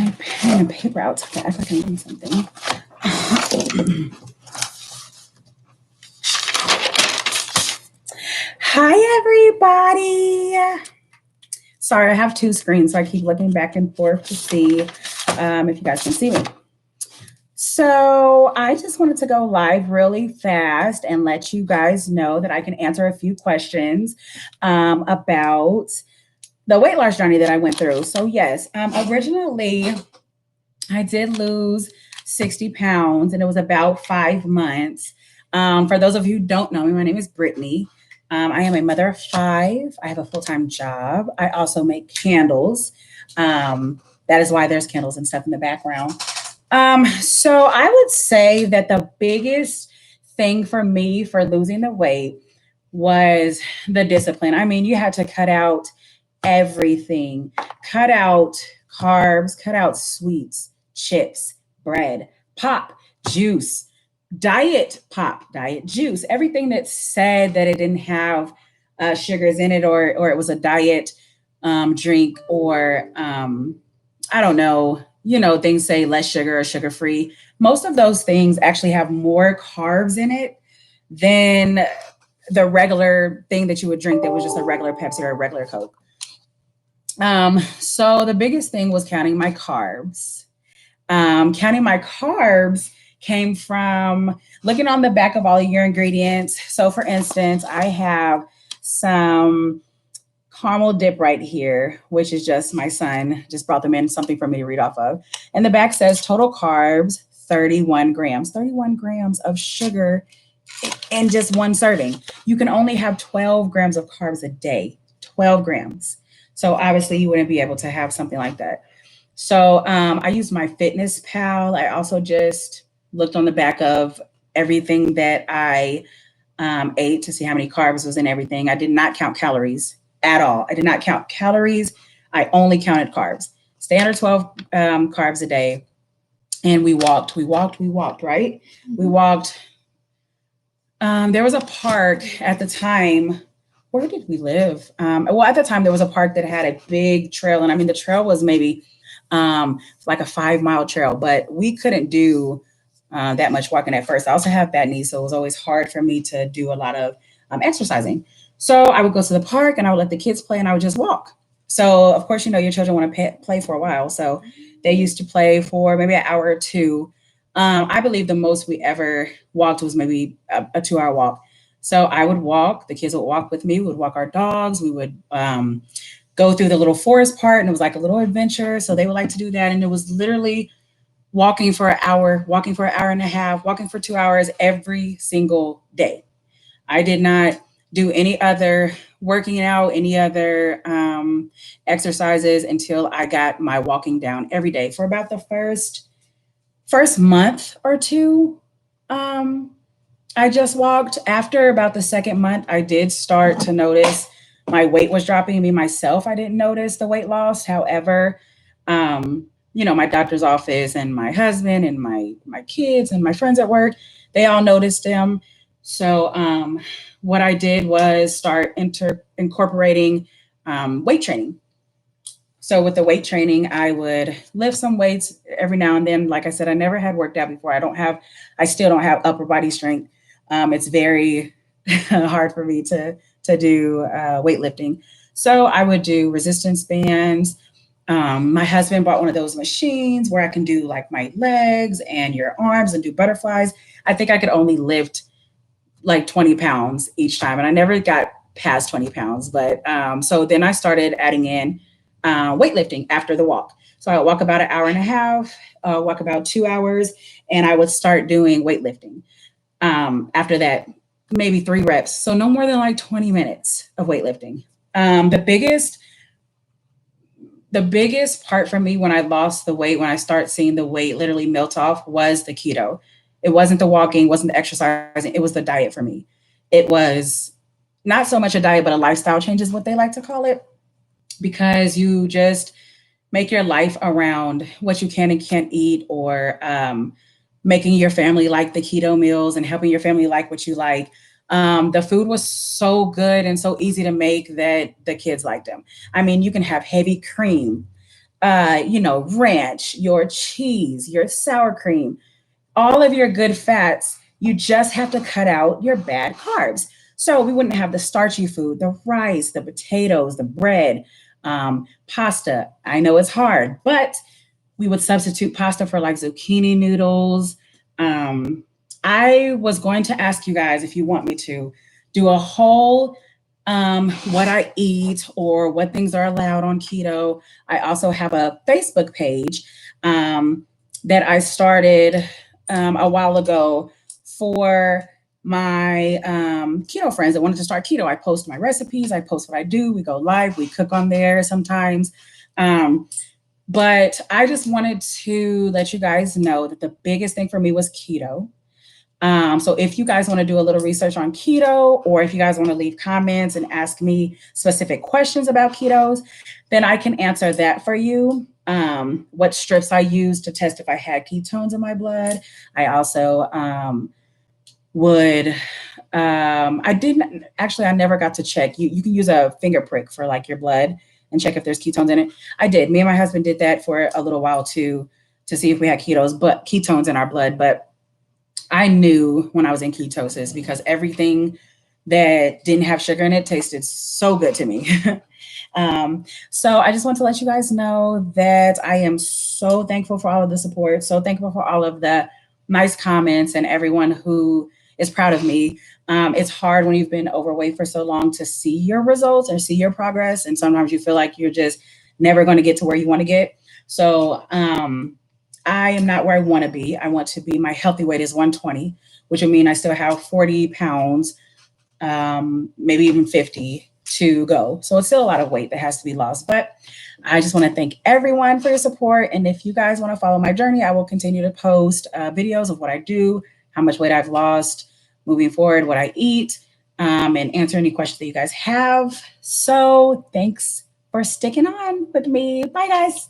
my pen and paper out so I can act like I'm doing something. Hi, everybody. Sorry, I have two screens, so I keep looking back and forth to see if you guys can see me. So I just wanted to go live really fast and let you guys know that I can answer a few questions about the weight loss journey that I went through. So yes, originally I did lose 60 pounds and it was about 5 months. For those of you who don't know me, my name is Brittany. I am a mother of 5. I have a full-time job. I also make candles. That is why there's candles and stuff in the background. So I would say that the biggest thing for me for losing the weight was the discipline. I mean, you had to cut out everything, cut out carbs, cut out sweets, chips, bread, pop, juice, diet pop, diet juice, everything that said that it didn't have sugars in it or it was a diet drink or I don't know, things say less sugar or sugar free. Most of those things actually have more carbs in it than the regular thing that you would drink that was just a regular Pepsi or a regular Coke. So the biggest thing was counting my carbs. Counting my carbs came from looking on the back of all of your ingredients. So for instance, I have some caramel dip right here, which is just my son just brought them in, something for me to read off of. And the back says total carbs, 31 grams, 31 grams of sugar in just one serving. You can only have 12 grams of carbs a day, 12 grams. So obviously you wouldn't be able to have something like that. So I used my Fitness Pal. I also just looked on the back of everything that I ate to see how many carbs was in everything. I did not count calories at all. I did not count calories. I only counted carbs. Stay under 12 carbs a day. And we walked, right? We walked. There was a park at the time. Where did we live? Well, at the time, there was a park that had a big trail. And I mean, the trail was maybe like a 5-mile trail, but we couldn't do that much walking at first. I also have bad knees, so it was always hard for me to do a lot of exercising. So I would go to the park and I would let the kids play and I would just walk. So of course, your children want to play for a while. So they used to play for maybe an hour or two. I believe the most we ever walked was maybe a 2-hour walk. So I would walk, the kids would walk with me, we would walk our dogs, we would go through the little forest part and it was like a little adventure. So they would like to do that. And it was literally walking for an hour, walking for an hour and a half, walking for 2 hours every single day. I did not do any other working out, any other exercises until I got my walking down every day for about the first month or two. I just walked. After about the second month, I did start to notice my weight was dropping. Me, myself, I didn't notice the weight loss. However, my doctor's office and my husband and my kids and my friends at work, they all noticed them. So what I did was start incorporating weight training. So with the weight training, I would lift some weights every now and then. Like I said, I never had worked out before. I still don't have upper body strength. It's very hard for me to do weightlifting. So I would do resistance bands. My husband bought one of those machines where I can do like my legs and your arms and do butterflies. I think I could only lift like 20 pounds each time. And I never got past 20 pounds. But so then I started adding in weightlifting after the walk. So I would walk about an hour and a half, walk about 2 hours, and I would start doing weightlifting. After that, maybe 3 reps. So no more than like 20 minutes of weightlifting. The biggest part for me when I lost the weight, when I start seeing the weight literally melt off, was the keto. It wasn't the walking, wasn't the exercising. It was the diet for me. It was not so much a diet, but a lifestyle change is what they like to call it, because you just make your life around what you can and can't eat, or making your family like the keto meals and helping your family like what you like. The food was so good and so easy to make that the kids liked them. I mean, you can have heavy cream, ranch, your cheese, your sour cream, all of your good fats. You just have to cut out your bad carbs. So we wouldn't have the starchy food, the rice, the potatoes, the bread, pasta. I know it's hard, but we would substitute pasta for like zucchini noodles. Um, I was going to ask you guys if you want me to do a whole what I eat or what things are allowed on keto. I also have a Facebook page that I started a while ago for my keto friends that wanted to start keto. I post my recipes, I post what I do. We go live, we cook on there sometimes. Um, but I just wanted to let you guys know that the biggest thing for me was keto. So if you guys want to do a little research on keto, or if you guys want to leave comments and ask me specific questions about ketos, then I can answer that for you. What strips I use to test if I had ketones in my blood. I also would I didn't actually, I never got to check. You can use a finger prick for like your blood and check if there's ketones in it. I did. Me and my husband did that for a little while too, to see if we had ketones in our blood. But I knew when I was in ketosis because everything that didn't have sugar in it tasted so good to me. So I just want to let you guys know that I am so thankful for all of the support, so thankful for all of the nice comments and everyone who is proud of me. It's hard when you've been overweight for so long to see your results or see your progress. And sometimes you feel like you're just never going to get to where you want to get. So I am not where I want to be. I want to be, my healthy weight is 120, which would mean I still have 40 pounds, maybe even 50 to go. So it's still a lot of weight that has to be lost. But I just want to thank everyone for your support. And if you guys want to follow my journey, I will continue to post videos of what I do, how much weight I've lost, moving forward, what I eat, and answer any questions that you guys have. So thanks for sticking on with me. Bye, guys.